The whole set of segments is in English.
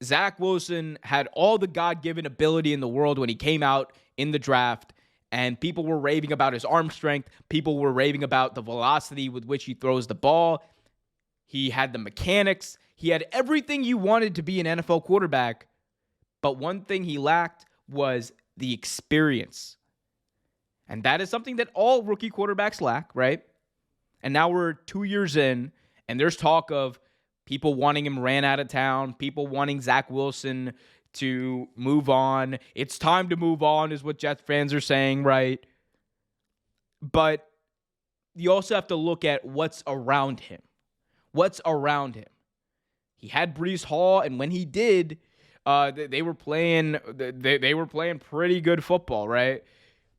Zach Wilson had all the God-given ability in the world when he came out in the draft, and people were raving about his arm strength. People were raving about the velocity with which he throws the ball. He had the mechanics. He had everything you wanted to be an NFL quarterback, but one thing he lacked was the experience. And that is something that all rookie quarterbacks lack, right? And now we're 2 years in, and there's talk of people wanting him ran out of town, people wanting Zach Wilson to move on. It's time to move on is what Jets fans are saying, right? But you also have to look at what's around him. What's around him? He had Breece Hall, and when he did, they were playing pretty good football, right?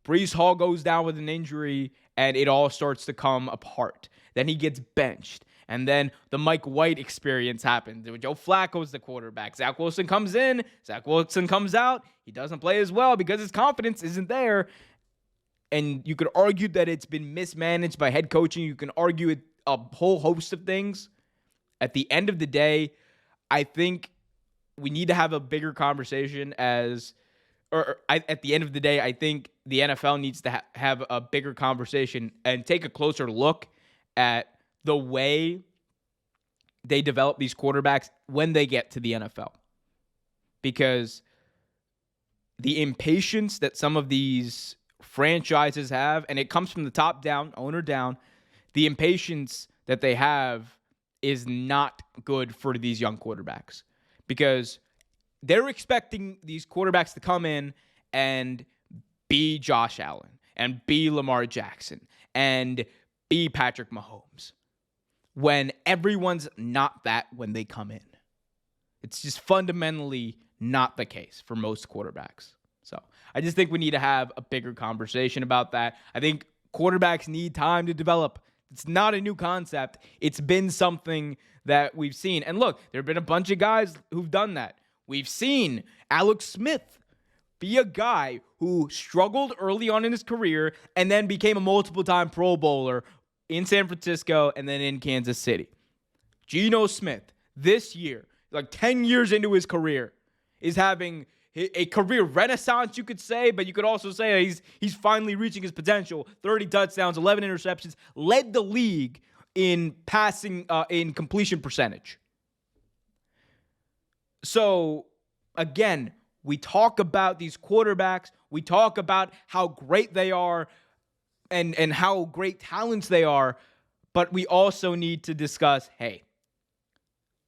Breece Hall goes down with an injury, and it all starts to come apart. Then he gets benched. And then the Mike White experience happens. Joe Flacco's the quarterback. Zach Wilson comes in. Zach Wilson comes out. He doesn't play as well because his confidence isn't there. And you could argue that it's been mismanaged by head coaching. You can argue a whole host of things. At the end of the day, I think we need to have a bigger conversation at the end of the day, I think the NFL needs to have a bigger conversation and take a closer look at the way they develop these quarterbacks when they get to the NFL. Because the impatience that some of these franchises have, and it comes from the top down, owner down, the impatience that they have is not good for these young quarterbacks. Because they're expecting these quarterbacks to come in and be Josh Allen and be Lamar Jackson and be Patrick Mahomes when everyone's not that when they come in. It's just fundamentally not the case for most quarterbacks. So I just think we need to have a bigger conversation about that. I think quarterbacks need time to develop. It's not a new concept. It's been something that we've seen. And look, there have been a bunch of guys who've done that. We've seen Alex Smith be a guy who struggled early on in his career and then became a multiple-time Pro Bowler in San Francisco and then in Kansas City. Geno Smith, this year, like 10 years into his career, is having a career renaissance, you could say, but you could also say he's finally reaching his potential. 30 touchdowns, 11 interceptions, led the league in passing, in completion percentage. So, again, we talk about these quarterbacks. We talk about how great they are and how great talents they are. But we also need to discuss, hey,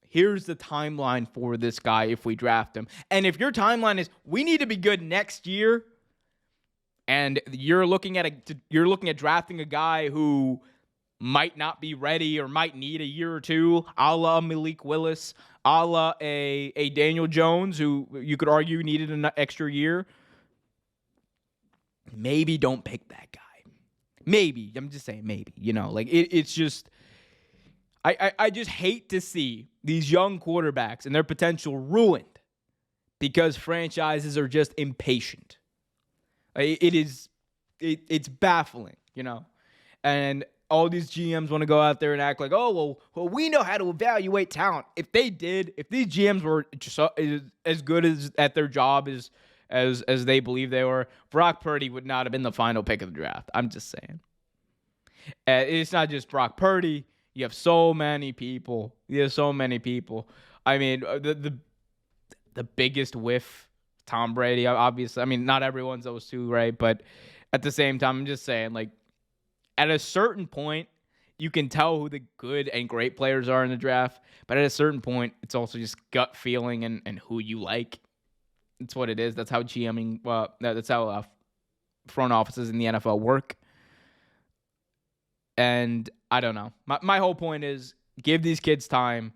here's the timeline for this guy if we draft him. And if your timeline is we need to be good next year, and you're looking at drafting a guy who might not be ready or might need a year or two, a la Malik Willis, a la a Daniel Jones, who you could argue needed an extra year, maybe don't pick that guy. Maybe. I'm just saying maybe. It's just I just hate to see these young quarterbacks and their potential ruined because franchises are just impatient. It's baffling, and all these GMs want to go out there and act like, oh, well, we know how to evaluate talent. If these GMs were just as good at their job as they believe they were, Brock Purdy would not have been the final pick of the draft. I'm just saying. It's not just Brock Purdy. You have so many people. I mean, the biggest whiff, Tom Brady, obviously. I mean, not everyone's those two, right? But at the same time, I'm just saying, like, at a certain point, you can tell who the good and great players are in the draft. But at a certain point, it's also just gut feeling and who you like. It's what it is. That's how GMing, that's how front offices in the NFL work. And I don't know. My whole point is give these kids time.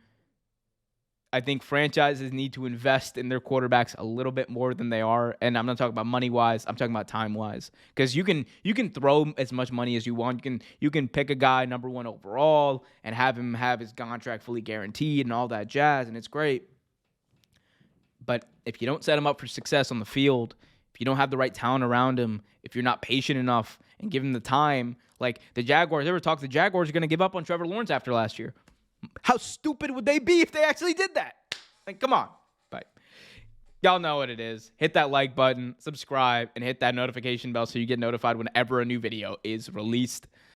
I think franchises need to invest in their quarterbacks a little bit more than they are. And I'm not talking about money-wise. I'm talking about time-wise. Because you can throw as much money as you want. You can pick a guy number 1 overall and have him have his contract fully guaranteed and all that jazz, and it's great. But if you don't set him up for success on the field, if you don't have the right talent around him, if you're not patient enough and give him the time, like the Jaguars, the Jaguars are going to give up on Trevor Lawrence after last year. How stupid would they be if they actually did that? Like, come on. Bye. Y'all know what it is. Hit that like button, subscribe, and hit that notification bell so you get notified whenever a new video is released.